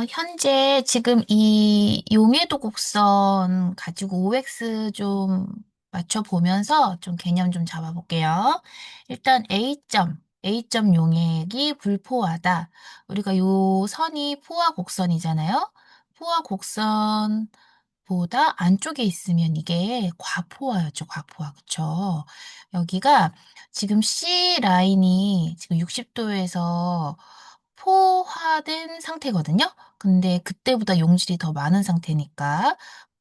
현재 지금 이 용해도 곡선 가지고 OX 좀 맞춰보면서 좀 개념 좀 잡아볼게요. 일단 A점 용액이 불포화다. 우리가 요 선이 포화 곡선이잖아요. 포화 곡선보다 안쪽에 있으면 이게 과포화였죠, 과포화. 그쵸? 여기가 지금 C 라인이 지금 60도에서 포화된 상태거든요. 근데 그때보다 용질이 더 많은 상태니까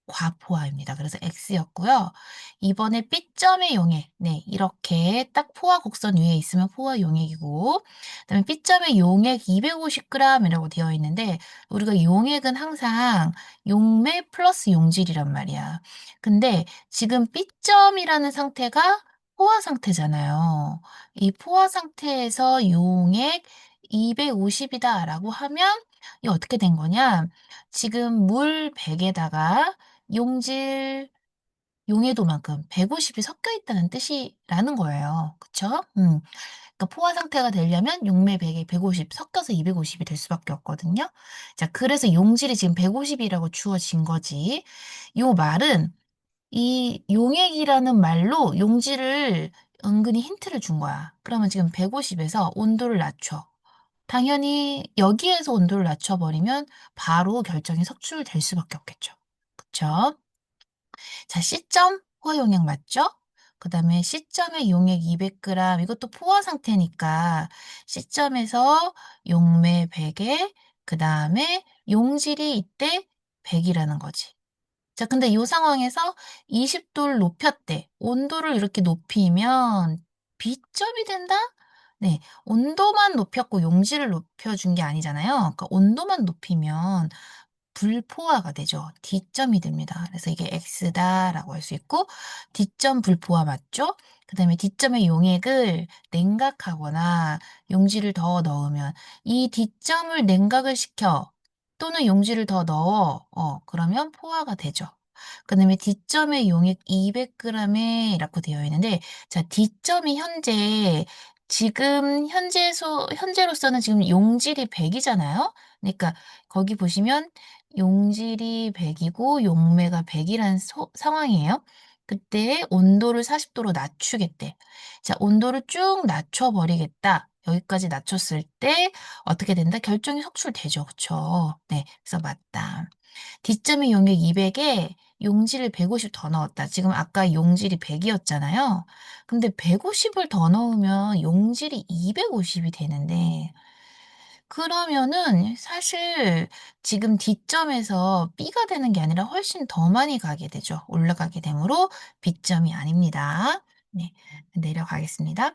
과포화입니다. 그래서 X였고요. 이번에 B점의 용액, 네, 이렇게 딱 포화 곡선 위에 있으면 포화 용액이고, 그다음에 B점의 용액 250g이라고 되어 있는데, 우리가 용액은 항상 용매 플러스 용질이란 말이야. 근데 지금 B점이라는 상태가 포화 상태잖아요. 이 포화 상태에서 용액 250이다 라고 하면 이 어떻게 된 거냐? 지금 물 100에다가 용질 용해도만큼 150이 섞여 있다는 뜻이라는 거예요. 그쵸? 그러니까 포화 상태가 되려면 용매 100에 150 섞여서 250이 될 수밖에 없거든요. 자, 그래서 용질이 지금 150이라고 주어진 거지. 요 말은 이 용액이라는 말로 용질을 은근히 힌트를 준 거야. 그러면 지금 150에서 온도를 낮춰. 당연히 여기에서 온도를 낮춰버리면 바로 결정이 석출될 수밖에 없겠죠. 그쵸? 자, C점 포화 용액 맞죠? 그 다음에 C점의 용액 200g, 이것도 포화 상태니까 C점에서 용매 100에, 그 다음에 용질이 이때 100이라는 거지. 자, 근데 이 상황에서 20도를 높였대. 온도를 이렇게 높이면 B점이 된다? 네, 온도만 높였고 용질을 높여준 게 아니잖아요. 그러니까 온도만 높이면 불포화가 되죠. D점이 됩니다. 그래서 이게 X다라고 할 수 있고, D점 불포화 맞죠? 그 다음에 D점의 용액을 냉각하거나 용질을 더 넣으면 이 D점을 냉각을 시켜 또는 용질을 더 넣어. 그러면 포화가 되죠. 그 다음에 D점의 용액 200g에 이라고 되어 있는데, 자, D점이 지금 현재로서는 지금 용질이 100이잖아요? 그러니까 거기 보시면 용질이 100이고 용매가 100이라는 상황이에요. 그때 온도를 40도로 낮추겠대. 자, 온도를 쭉 낮춰버리겠다. 여기까지 낮췄을 때 어떻게 된다? 결정이 속출되죠. 그쵸? 네, 그래서 맞다. D점의 용액 200에 용질을 150 더 넣었다. 지금 아까 용질이 100이었잖아요. 근데 150을 더 넣으면 용질이 250이 되는데, 그러면은 사실 지금 D점에서 B가 되는 게 아니라 훨씬 더 많이 가게 되죠. 올라가게 되므로 B점이 아닙니다. 네, 내려가겠습니다.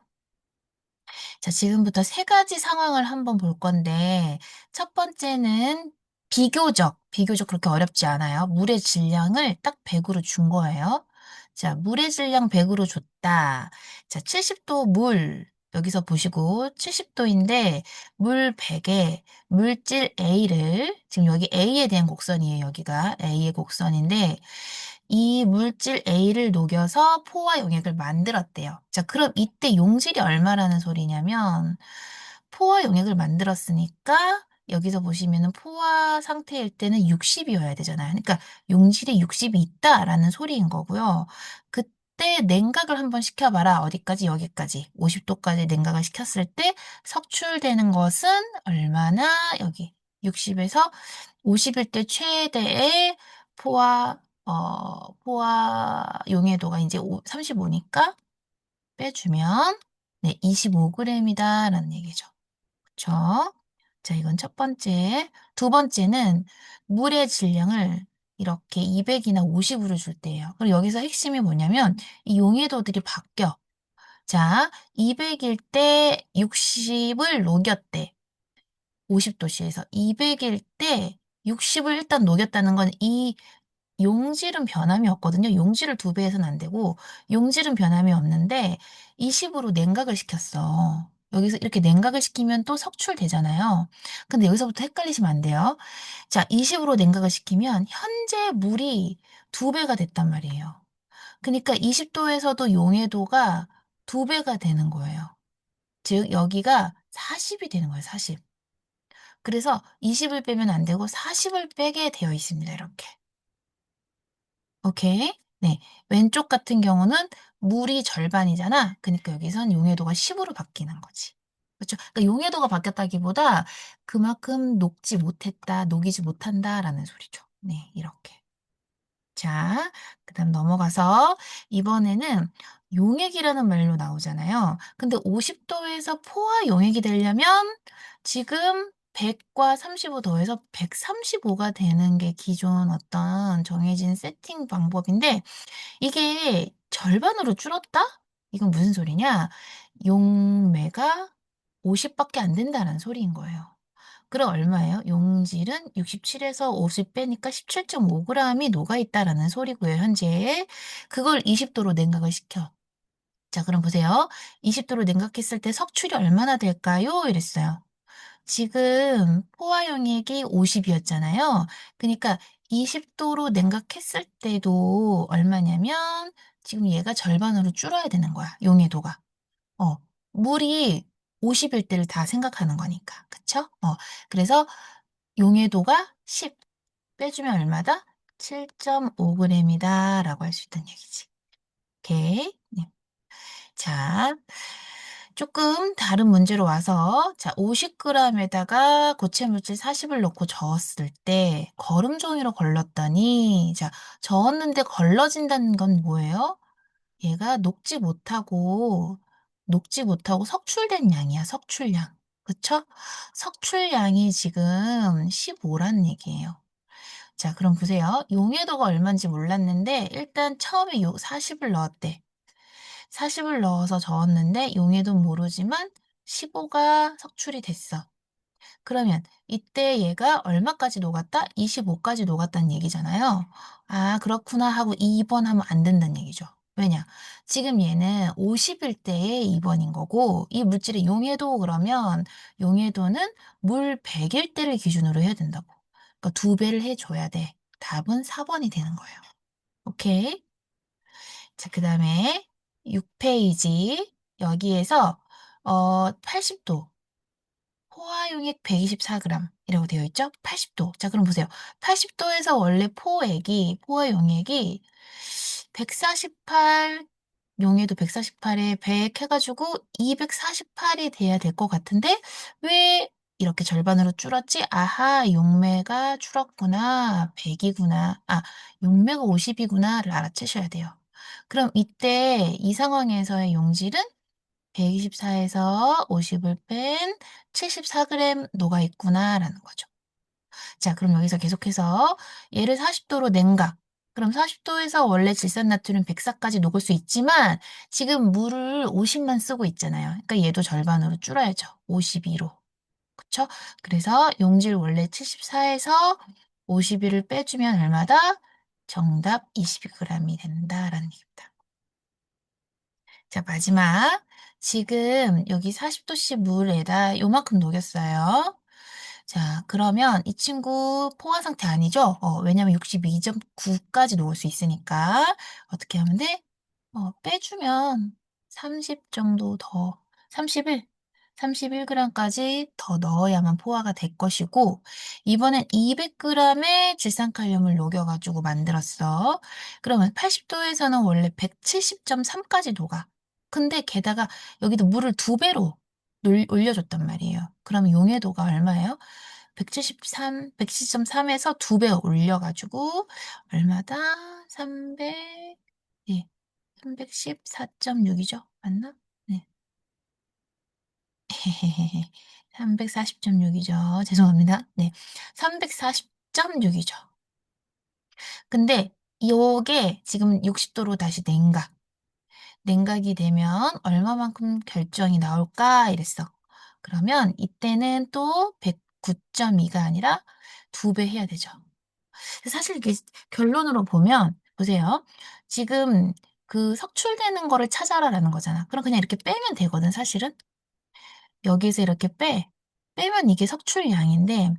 자, 지금부터 세 가지 상황을 한번 볼 건데, 첫 번째는 비교적 그렇게 어렵지 않아요. 물의 질량을 딱 100으로 준 거예요. 자, 물의 질량 100으로 줬다. 자, 70도 물, 여기서 보시고 70도인데, 물 100에 물질 A를, 지금 여기 A에 대한 곡선이에요. 여기가 A의 곡선인데, 이 물질 A를 녹여서 포화 용액을 만들었대요. 자, 그럼 이때 용질이 얼마라는 소리냐면 포화 용액을 만들었으니까 여기서 보시면은 포화 상태일 때는 60이어야 되잖아요. 그러니까 용질이 60이 있다라는 소리인 거고요. 그때 냉각을 한번 시켜봐라. 어디까지? 여기까지. 50도까지 냉각을 시켰을 때 석출되는 것은 얼마나? 여기 60에서 50일 때 최대의 포화 용해도가 이제 35니까 빼주면 네, 25g이다라는 얘기죠. 그쵸? 자, 이건 첫 번째. 두 번째는 물의 질량을 이렇게 200이나 50으로 줄 때예요. 그리고 여기서 핵심이 뭐냐면 이 용해도들이 바뀌어. 자, 200일 때 60을 녹였대. 50도씨에서 200일 때 60을 일단 녹였다는 건 이 용질은 변함이 없거든요. 용질을 2배 해서는 안 되고 용질은 변함이 없는데 20으로 냉각을 시켰어. 여기서 이렇게 냉각을 시키면 또 석출되잖아요. 근데 여기서부터 헷갈리시면 안 돼요. 자, 20으로 냉각을 시키면 현재 물이 2배가 됐단 말이에요. 그러니까 20도에서도 용해도가 2배가 되는 거예요. 즉 여기가 40이 되는 거예요. 40. 그래서 20을 빼면 안 되고 40을 빼게 되어 있습니다. 이렇게. 오케이. 네. 왼쪽 같은 경우는 물이 절반이잖아. 그러니까 여기선 용해도가 10으로 바뀌는 거지. 그쵸? 그러니까 용해도가 바뀌었다기보다 그만큼 녹지 못했다, 녹이지 못한다라는 소리죠. 네. 이렇게. 자, 그다음 넘어가서 이번에는 용액이라는 말로 나오잖아요. 근데 50도에서 포화 용액이 되려면 지금 100과 35 더해서 135가 되는 게 기존 어떤 정해진 세팅 방법인데 이게 절반으로 줄었다? 이건 무슨 소리냐? 용매가 50 밖에 안 된다는 소리인 거예요. 그럼 얼마예요? 용질은 67에서 50 빼니까 17.5 g이 녹아 있다라는 소리고요, 현재. 그걸 20 도로 냉각을 시켜. 자, 그럼 보세요. 20 도로 냉각했을 때 석출이 얼마나 될까요? 이랬어요. 지금 포화용액이 50 이었잖아요. 그니까 20 도로 냉각했을 때도 얼마냐면 지금 얘가 절반으로 줄어야 되는 거야, 용해도가. 어. 물이 50일 때를 다 생각하는 거니까. 그쵸? 그래서 용해도가 10 빼주면 얼마다? 7.5 g이다 라고 할 수 있다는 얘기지. 오케이. 네. 자, 조금 다른 문제로 와서 자 50 g에다가 고체 물질 40을 넣고 저었을 때 거름 종이로 걸렀더니 자 저었는데 걸러진다는 건 뭐예요? 얘가 녹지 못하고 석출된 양이야, 석출량. 그쵸? 석출량이 지금 15라는 얘기예요. 자, 그럼 보세요. 용해도가 얼마인지 몰랐는데 일단 처음에 요 40을 넣었대. 40을 넣어서 저었는데 용해도는 모르지만 15가 석출이 됐어. 그러면 이때 얘가 얼마까지 녹았다? 25까지 녹았다는 얘기잖아요. 아, 그렇구나 하고 2번 하면 안 된다는 얘기죠. 왜냐? 지금 얘는 50일 때의 2번인 거고 이 물질의 용해도 그러면 용해도는 물 100일 때를 기준으로 해야 된다고. 그러니까 2배를 해줘야 돼. 답은 4번이 되는 거예요. 오케이? 자, 그 다음에 6페이지 여기에서 80도 포화용액 124g 이라고 되어 있죠? 80도. 자, 그럼 보세요. 80도에서 원래 포화용액이 148, 용해도 148에 100 해가지고 248이 돼야 될 것 같은데 왜 이렇게 절반으로 줄었지? 아하, 용매가 줄었구나. 100이구나. 아, 용매가 50이구나를 알아채셔야 돼요. 그럼 이때 이 상황에서의 용질은 124에서 50을 뺀 74g 녹아 있구나라는 거죠. 자, 그럼 여기서 계속해서 얘를 40도로 냉각. 그럼 40도에서 원래 질산나트륨 104까지 녹을 수 있지만 지금 물을 50만 쓰고 있잖아요. 그러니까 얘도 절반으로 줄어야죠. 52로. 그쵸? 그래서 용질 원래 74에서 52를 빼주면 얼마다? 정답 22g이 된다라는 얘기입니다. 자, 마지막. 지금 여기 40도씨 물에다 요만큼 녹였어요. 자, 그러면 이 친구 포화 상태 아니죠? 왜냐면 62.9까지 녹을 수 있으니까. 어떻게 하면 돼? 빼주면 30 정도 더, 31, 31g까지 더 넣어야만 포화가 될 것이고, 이번엔 200g의 질산칼륨을 녹여가지고 만들었어. 그러면 80도에서는 원래 170.3까지 녹아. 근데 게다가 여기도 물을 2배로 올려줬단 말이에요. 그러면 용해도가 얼마예요? 170.3에서 2배 올려가지고 얼마다? 300, 예, 314.6이죠? 맞나? 네. 340.6이죠. 죄송합니다. 네. 340.6이죠. 근데 요게 지금 60도로 다시 냉각이 되면 얼마만큼 결정이 나올까 이랬어. 그러면 이때는 또 109.2가 아니라 2배 해야 되죠. 사실 이게 결론으로 보면 보세요. 지금 그 석출되는 거를 찾아라라는 거잖아. 그럼 그냥 이렇게 빼면 되거든, 사실은. 여기서 이렇게 빼면 이게 석출량인데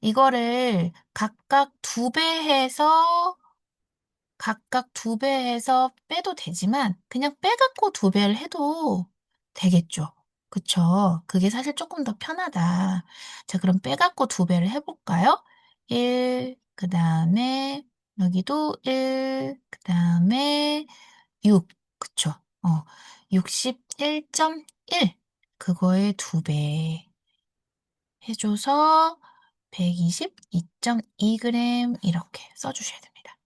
이거를 각각 두 배 해서 빼도 되지만 그냥 빼갖고 2배를 해도 되겠죠. 그쵸. 그게 사실 쪼끔 더 편하다. 자 그럼 빼 갖고 두 배를 해 볼까요? 1 그다음에 여기도 1 그다음에 6 그쵸. 61.1 그거의 두 배 해 줘서 122.2 그램 이렇게 써 주셔야 됩니다.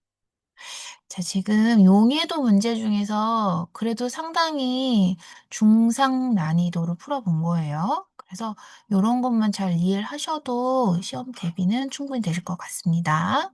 자 지금 용해도 문제 중에서 그래도 상당히 중상 난이도로 풀어 본 거예요. 그래서 요런 것만 잘 이해를 하셔도 시험 대비는 충분히 되실 것 같습니다.